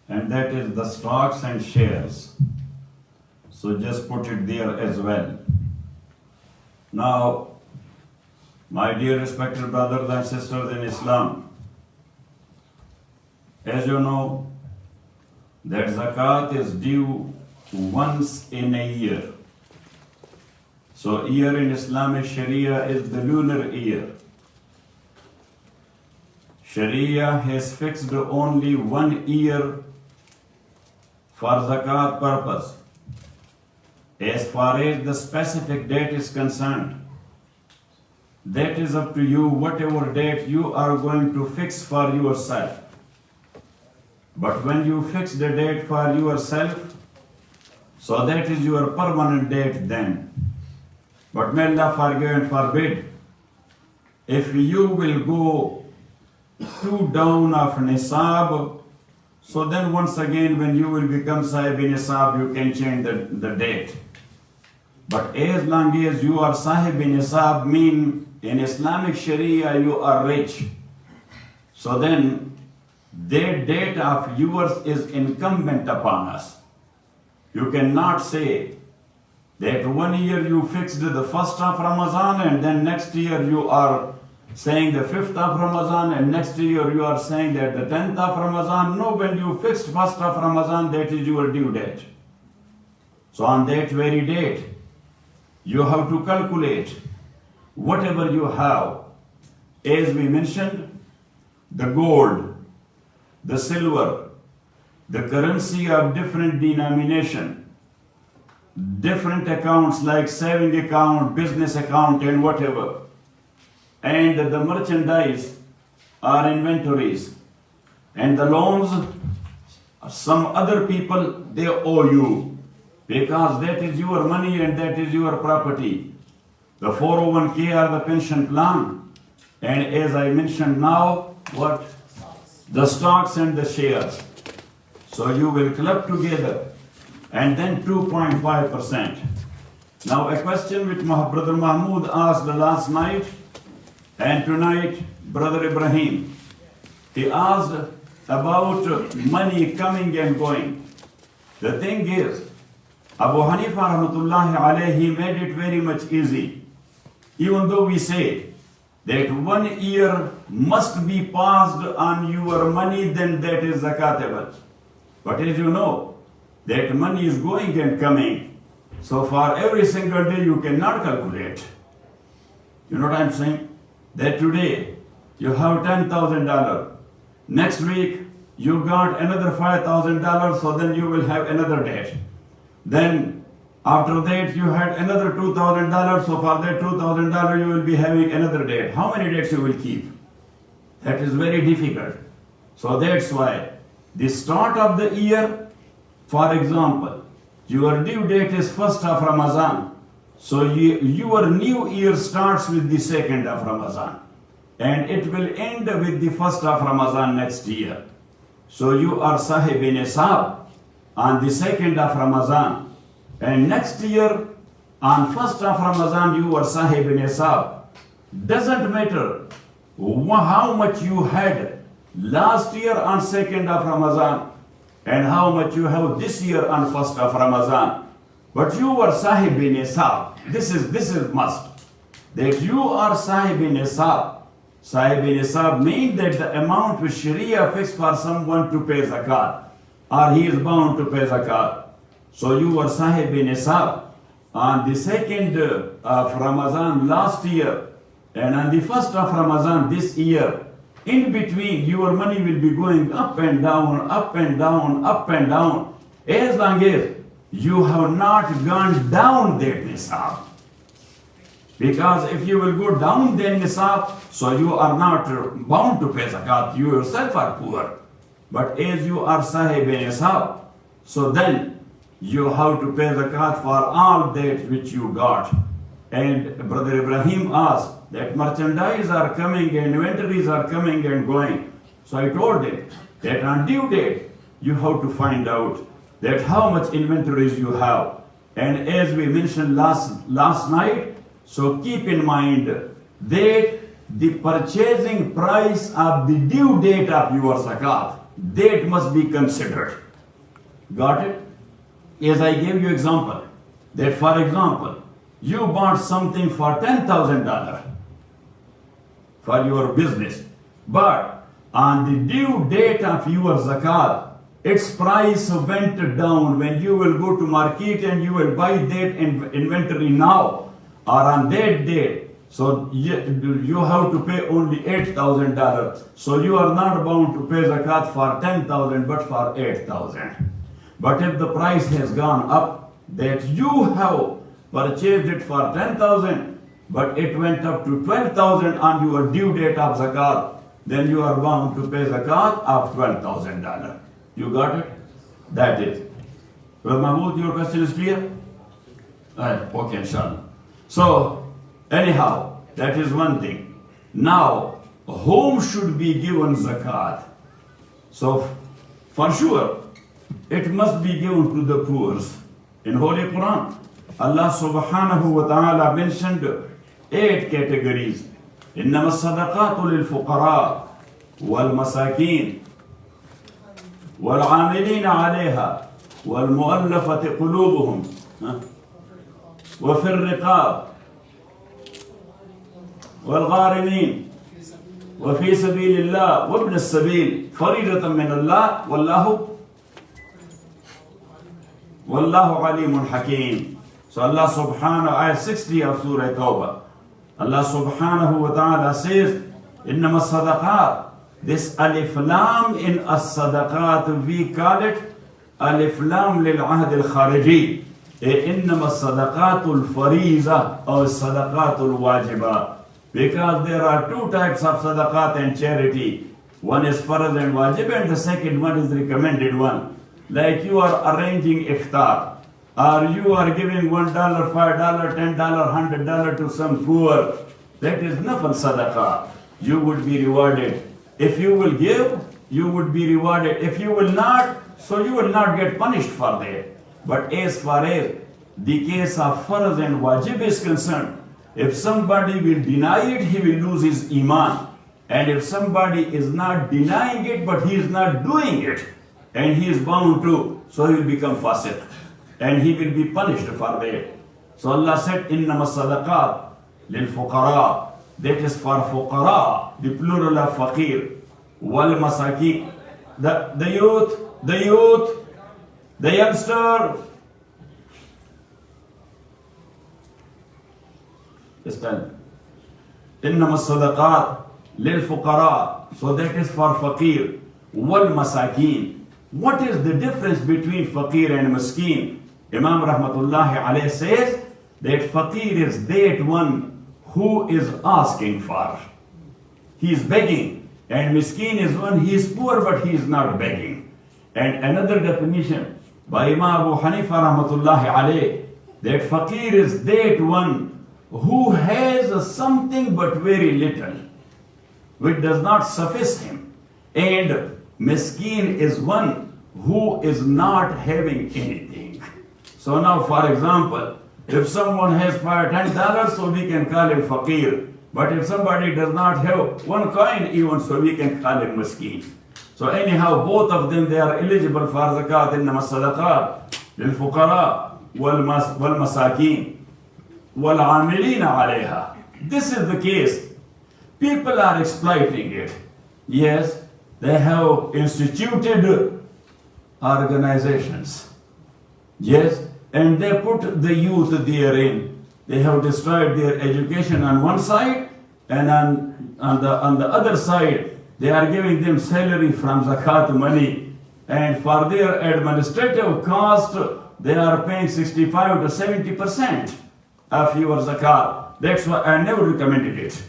and that is the stocks and shares. So just put it there as well. Now, my dear respected brothers and sisters in Islam, as you know, that zakat is due once in a year. So year in Islamic Sharia is the lunar year. Sharia has fixed only 1 year for zakat purpose. As far as the specific date is concerned, that is up to you, whatever date you are going to fix for yourself. But when you fix the date for yourself, so that is your permanent date then. But may Allah forgive and forbid, if you will go too down of nisab, so then once again when you will become sahib nisab, you can change the date. But as long as you are sahib nisab, mean in Islamic Sharia you are rich, so then that date of yours is incumbent upon us. You cannot say that 1 year you fixed the 1st of Ramadan and then next year you are saying the 5th of Ramadan and next year you are saying that the 10th of Ramadan. No, when you fixed 1st of Ramadan, that is your due date. So on that very date, you have to calculate whatever you have. As we mentioned, the gold, the silver, the currency of different denomination, different accounts like saving account, business account and whatever, and the merchandise or inventories, and the loans, some other people, they owe you because that is your money and that is your property. The 401k or the pension plan, and as I mentioned now, what? The stocks and the shares. So you will club together and then 2.5%. Now a question which my brother Mahmood asked last night and tonight brother Ibrahim, he asked about money coming and going. The thing is, Abu Hanifa rahmatullahi alayhi made it very much easy. Even though we say that 1 year must be passed on your money, then that is zakatable. But as you know, that money is going and coming. So for every single day you cannot calculate. You know what I'm saying? That today you have $10,000. Next week you got another $5,000, so then you will have another debt. Then after that you had another $2,000, so for that $2,000 you will be having another debt. How many debts you will keep? That is very difficult. So that's why the start of the year, for example, your due date is 1st of Ramadan. So your new year starts with the 2nd of Ramadan. And it will end with the 1st of Ramadan next year. So you are sahib nisab on the 2nd of Ramadan. And next year, on 1st of Ramadan, you are sahib nisab. Doesn't matter how much you had last year on 2nd of Ramadan and how much you have this year on 1st of Ramadan. But you are sahib nisab. This is must. That you are sahib nisab. Sahib nisab means that the amount which Sharia fixed for someone to pay zakat, or he is bound to pay zakat. So you were sahib nisab on the 2nd of Ramadan last year and on the 1st of Ramadan this year. In between, your money will be going up and down, up and down, up and down, as long as you have not gone down that nisab. Because if you will go down that nisab, so you are not bound to pay zakat, you yourself are poor. But as you are sahib nisab, so then you have to pay zakat for all that which you got. And brother Ibrahim asked that merchandise are coming and inventories are coming and going. So I told him that on due date, you have to find out that how much inventories you have. And as we mentioned last night, so keep in mind that the purchasing price of the due date of your zakat, date must be considered. Got it? As I gave you example, that for example, you bought something for $10,000 for your business, but on the due date of your zakat, its price went down. When you will go to market and you will buy that inventory now or on that date, so you have to pay only $8,000. So you are not bound to pay zakat for 10,000 but for 8,000. But if the price has gone up, that you have purchased it for 10,000, but it went up to 12,000 on your due date of zakat, then you are bound to pay zakat of $12,000. You got it? That is. Brother Mahmoud, your question is clear? Okay, inshallah. So, anyhow, that is one thing. Now, whom should be given zakat? So, for sure, it must be given to the poor. In Holy Quran, Allah subhanahu wa ta'ala mentioned 8 categories. إنما الصدقات للفقراء والمساكين والعاملين عليها والمؤلفة قلوبهم وفي الرقاب والغارمين وفي سبيل الله وابن السبيل فريضة من الله والله عليم حكيم. So Allah subhanahu, ayah 60 of Surah Tawbah, Allah subhanahu wa ta'ala says, إنما الصدقات. This alif lam in as-sadaqat, we call it alif lam lil ahd al-khariji. إنما الصدقات الفريضة or الصدقات الواجبة. Because there are 2 types of sadaqat and charity. One is farz and wajib, and the second one is recommended one. Like you are arranging iftar, or you are giving $1, $5, $10, $100 to some poor. That is nafal sadaqah. You would be rewarded. If you will give, you would be rewarded. If you will not, so you will not get punished for that. But as far as the case of farz and wajib is concerned, if somebody will deny it, he will lose his iman. And if somebody is not denying it, but he is not doing it, and he is bound to, so he will become fasiq. And he will be punished for that. So Allah said, إِنَّمَا الصَّدَقَاتِ لِلْفُقَرَاءِ. That is for fuqara, the plural of faqir. Wal masaki, the youth, the youngster. Listen. إِنَّمَا الصَّدَقَاتِ لِلْفُقَرَاءِ. So that is for faqir. Wal masakin. What is the difference between faqir and miskin? Imam Rahmatullahi alayhi says that faqir is that one who is asking for. He is begging. And miskin is one, he is poor but he is not begging. And another definition by Imam Abu Hanifa Rahmatullahi alayhi, that faqir is that one who has something but very little, which does not suffice him. And miskin is one who is not having anything. So now, for example, if someone has $10, so we can call him faqir. But if somebody does not have 1 coin even, so we can call him miskin. So anyhow, both of them, they are eligible for zakat. إنما الصدقات للفقراء والمساكين والعاملين عليها. This is the case. People are exploiting it. Yes, they have instituted organizations. Yes, and they put the youth therein. They have destroyed their education on one side, and on the other side, they are giving them salary from zakat money. And for their administrative cost, they are paying 65 to 70% of your zakat. That's why I never recommended it,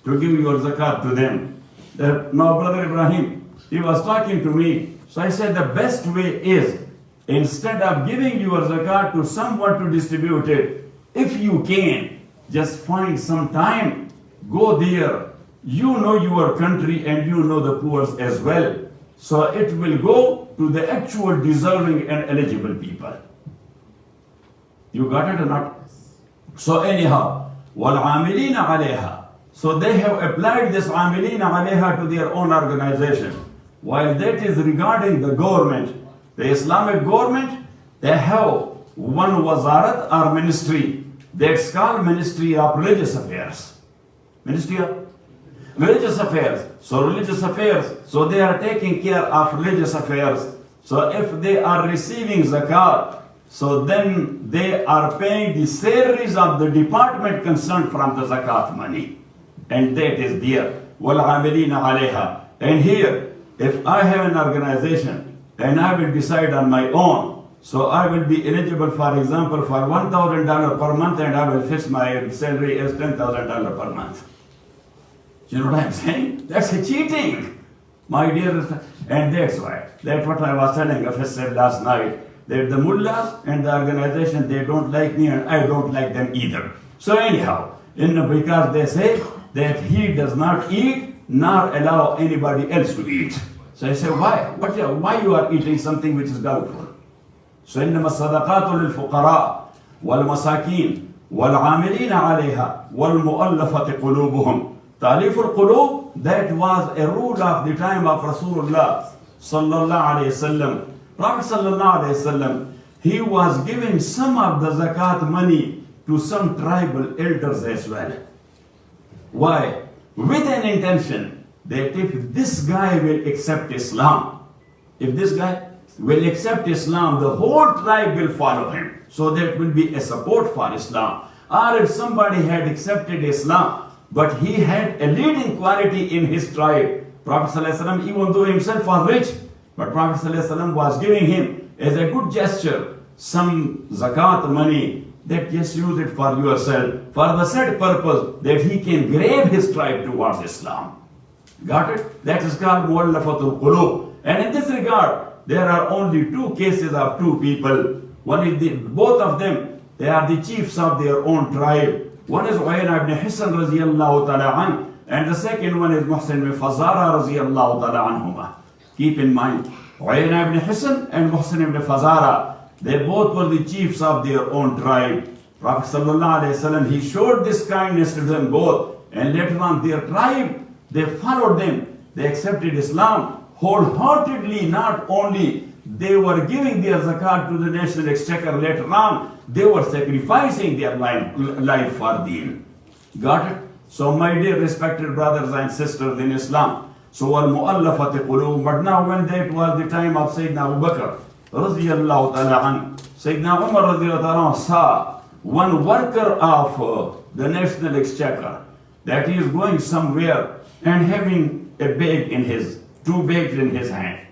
to give your zakat to them. Now, Brother Ibrahim, he was talking to me. So I said the best way is, instead of giving your zakat to someone to distribute it, if you can, just find some time, go there. You know your country and you know the poor as well. So it will go to the actual deserving and eligible people. You got it or not? So anyhow, وَالْعَامِلِينَ عَلَيْهَا. So they have applied this عاملين عليها to their own organization. While that is regarding the government, the Islamic government, they have one wazarat or ministry that's called Ministry of Religious Affairs. Ministry of Religious Affairs. So religious affairs, so they are taking care of religious affairs. So if they are receiving zakat, so then they are paying the salaries of the department concerned from the zakat money. And that is there. وَالْعَامِلِينَ عَلَيْهَا. And here, if I have an organization and I will decide on my own, so I will be eligible, for example, for $1,000 per month, and I will fix my salary as $10,000 per month. You know what I'm saying? That's a cheating, my dear. And that's why. That's what I was telling Hafiz said last night, that the mullahs and the organization, they don't like me and I don't like them either. So anyhow, because they say that he does not eat nor allow anybody else to eat. So I say, why? Why you are eating something which is doubtful? So إنما الصدقات للفقراء والمساكين والعاملين عليها والمؤلفة قلوبهم. تعريف القلوب, that was a rule of the time of Rasulullah sallallahu alayhi wasallam. Prophet sallallahu alayhi wasallam, he was giving some of the zakat money to some tribal elders as well. Why? With an intention that if this guy will accept Islam, if this guy will accept Islam, the whole tribe will follow him. So that will be a support for Islam. Or if somebody had accepted Islam, but he had a leading quality in his tribe, Prophet ﷺ, even though himself was rich, but Prophet ﷺ was giving him as a good gesture some zakat money, that just use it for yourself, for the said purpose that he can grab his tribe towards Islam. Got it? That is called mu'allafatul qulub. And in this regard, there are only two cases of two people. One is both of them, they are the chiefs of their own tribe. One is Uyaynah ibn Hisn radiyallahu ta'ala an, and the second one is Muhsin ibn Fazara radiyallahu ta'ala anhuma. Keep in mind, Uyaynah ibn Hisn and Muhsin ibn Fazara, they both were the chiefs of their own tribe. Prophet sallallahu alayhi wasallam, he showed this kindness to them both, and later on their tribe, they followed them. They accepted Islam wholeheartedly. Not only they were giving their zakat to the national exchequer, later on they were sacrificing their life for deen. Got it? So my dear respected brothers and sisters in Islam, so al-mu'allafati qulub. But now when that was the time of Sayyidina Abu Bakr radiyallahu ta'ala an, Sayyidina Umar radiyallahu ta'ala saw one worker of the national exchequer that he is going somewhere and having a bag in his, two bags in his hand.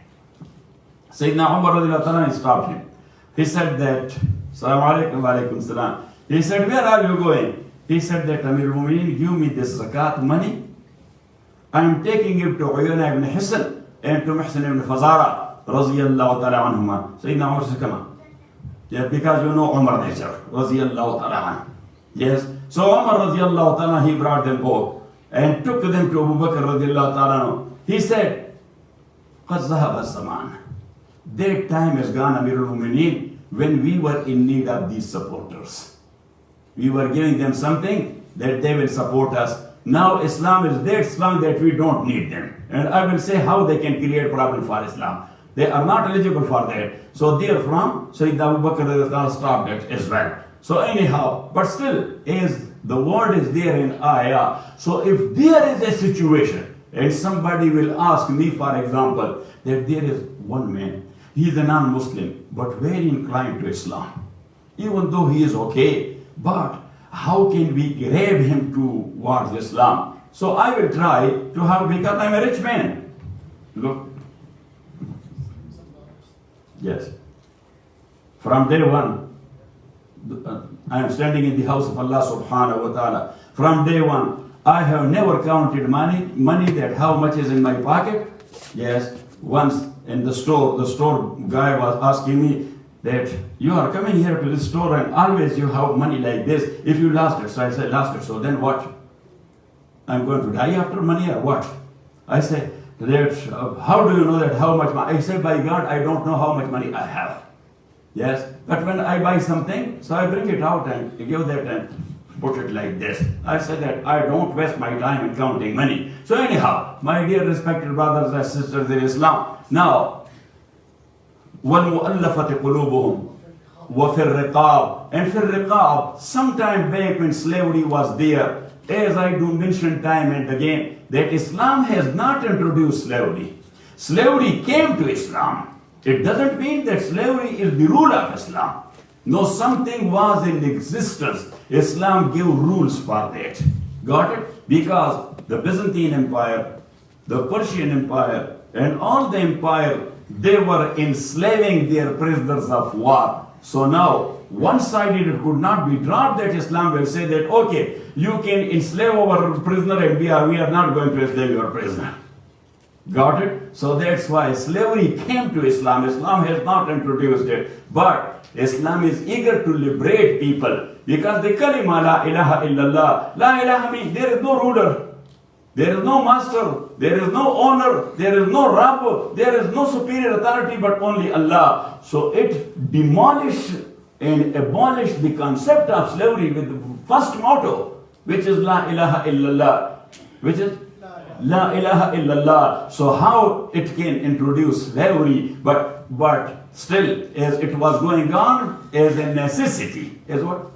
Sayyidina Umar radiyallahu ta'ala stopped him. He said that, Assalamu alaikum wa alaikum salam. He said, where are you going? He said that, Amir al-Mu'mineen, give me this zakat money. I am taking it to Uyaynah ibn Hisn and to Muhsin ibn Fazara radiyallahu ta'ala anhuma. Sayyidina Umar said, come on. Yeah, because you know Umar nature, radiyallahu ta'ala. Yes. So Umar radiyallahu ta'ala, he brought them both and took them to Abu Bakr radiyallahu ta'ala. He said, قَدْ ذَهَبَ الزَّمَانِ. That time is gone, Amir al-Mu'mineen, when we were in need of these supporters. We were giving them something that they will support us. Now Islam is that strong that we don't need them. And I will say how they can create problem for Islam. They are not eligible for that. So therefrom, Sayyidina Abu Bakr stopped it as well. So anyhow, but still, as the word is there in ayah, so if there is a situation, and somebody will ask me, for example, that there is one man, he is a non-Muslim, but very inclined to Islam. Even though he is okay, but how can we grab him towards Islam? So I will try to have, because I am a rich man. Look. Yes. From day one, I am standing in the house of Allah subhanahu wa ta'ala. From day one, I have never counted money that how much is in my pocket. Yes. Once in the store guy was asking me that you are coming here to this store and always you have money like this. If you lost it, so I said, lost it, so then what? I'm going to die after money or what? I said, that, how do you know that how much money? I said, by God, I don't know how much money I have. Yes, but when I buy something, so I bring it out and give that and put it like this. I said that I don't waste my time in counting money. So anyhow, my dear respected brothers and sisters in Islam, now, وَالْمُؤَلَّفَةِ قُلُوبُهُمْ وَفِي الرِّقَابِ, and فِي الرِّقَابِ, sometime back when slavery was there, as I do mention time and again, that Islam has not introduced slavery. Slavery came to Islam. It doesn't mean that slavery is the rule of Islam. No, something was in existence. Islam gave rules for that. Got it? Because the Byzantine Empire, the Persian Empire, and all the empire, they were enslaving their prisoners of war. So now, one-sided it could not be dropped that Islam will say that, okay, you can enslave our prisoner and we are not going to enslave your prisoner. Got it? So that's why slavery came to Islam. Islam has not introduced it. But Islam is eager to liberate people. Because the kalima la ilaha illallah, la ilaha means there is no ruler. There is no master, there is no owner, there is no Rabb, there is no superior authority but only Allah. So it demolished and abolished the concept of slavery with the first motto, which is La ilaha illallah, which is La ilaha illallah. So how it can introduce slavery, but still as it was going on as a necessity, as what?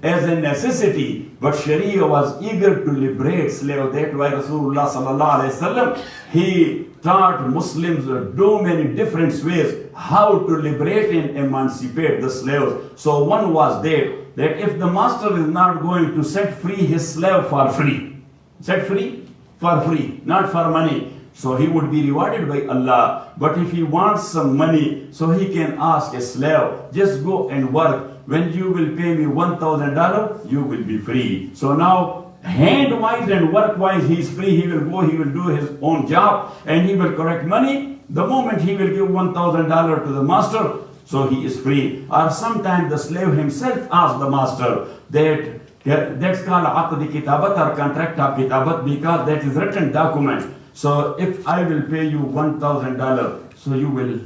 As a necessity, but Sharia was eager to liberate slaves. That's why Rasulullah sallallahu alaihi wasallam, he taught Muslims do many different ways how to liberate and emancipate the slaves. So one was that if the master is not going to set free his slave for free, set free for free, not for money, so he would be rewarded by Allah. But if he wants some money, so he can ask a slave, just go and work. When you will pay me $1,000, you will be free. So now, hand-wise and work-wise, he is free. He will go, he will do his own job, and he will collect money. The moment he will give $1,000 to the master, so he is free. Or sometimes the slave himself asks the master that's called aqd kitabat or contract of kitabat, because that is written document. So if I will pay you $1,000, so you will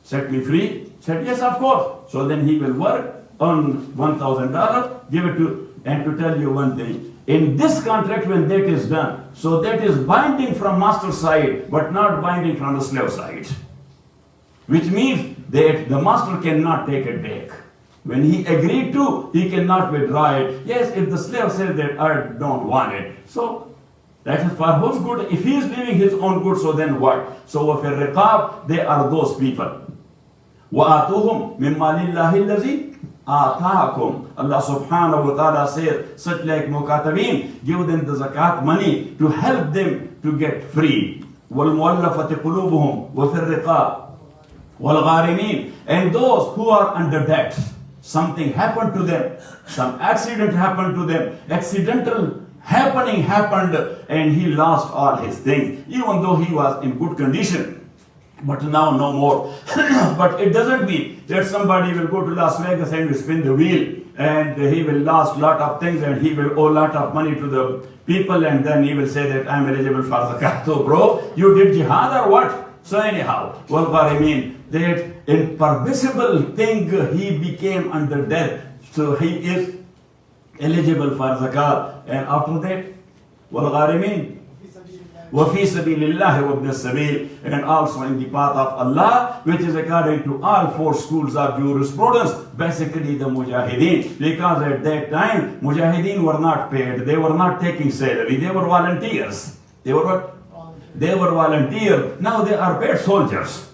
set me free? Said, yes, of course. So then he will work on $1,000, give it to, and to tell you one thing. In this contract, when that is done, so that is binding from master side, but not binding from the slave side. Which means that the master cannot take it back. When he agreed to, he cannot withdraw it. Yes, if the slave says that I don't want it, so that is for whose good? If he is leaving his own good, so then what? So of a riqab, they are those people. وَآتُوهُمْ مِمَّا لِلَّهِ الَّذِي آتَاكُمْ. Allah subhanahu wa ta'ala says, such like mukatabin, give them the zakat money to help them to get free. وَالْمُؤَلَّفَةِ قُلُوبُهُمْ وَفِي الرِّقَابِ وَالْغَارِمِينَ. And those who are under debt, something happened to them, some accident happened to them, accidental happening happened, and he lost all his things, even though he was in good condition. But now no more. But it doesn't mean that somebody will go to Las Vegas and will spin the wheel and he will lose a lot of things and he will owe a lot of money to the people, and then he will say that I'm eligible for zakat. So bro, you did jihad or what? So anyhow, what I mean, that impermissible thing he became under death. So he is eligible for zakat. And after that, وَالْغَارِمِينَ وَفِي سَبِيلِ اللَّهِ وَابْنِ السَّبِيلِ. And also in the path of Allah, which is according to all four schools of jurisprudence, basically the mujahideen. Because at that time, mujahideen were not paid. They were not taking salary. They were volunteers. They were what? They were volunteers. Now they are paid soldiers.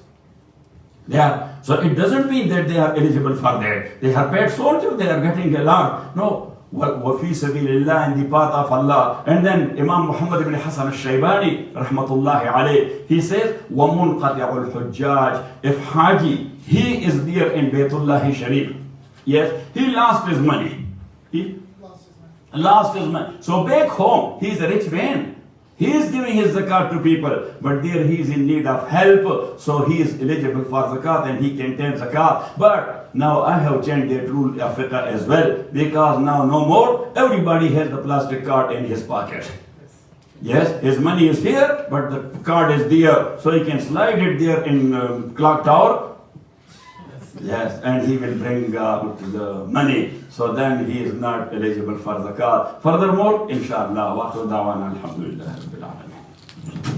So it doesn't mean that they are eligible for that. They are paid soldiers. They are getting a lot. No. وَفِي سَبِيلِ اللَّهِ, in the path of Allah. And then Imam Muhammad ibn Hassan al-Shaybani, rahmatullahi alayh, he says, وَمُنْقَطِعُ الْحُجَّاجِ. If Haji, he is there in Baytullah Sharif, yes, he lost his money. He lost his money. So back home, he is a rich man. He is giving his zakat to people, but there he is in need of help, so he is eligible for zakat and he can take zakat. But now I have changed that rule of fiqh as well, because now no more, everybody has the plastic card in his pocket. Yes, his money is here, but the card is there, so he can slide it there in clock tower. Yes, and he will bring out the money, so then he is not eligible for zakat. Furthermore, inshallah, wa akhiru da'wana alhamdulillah rabbil alamin.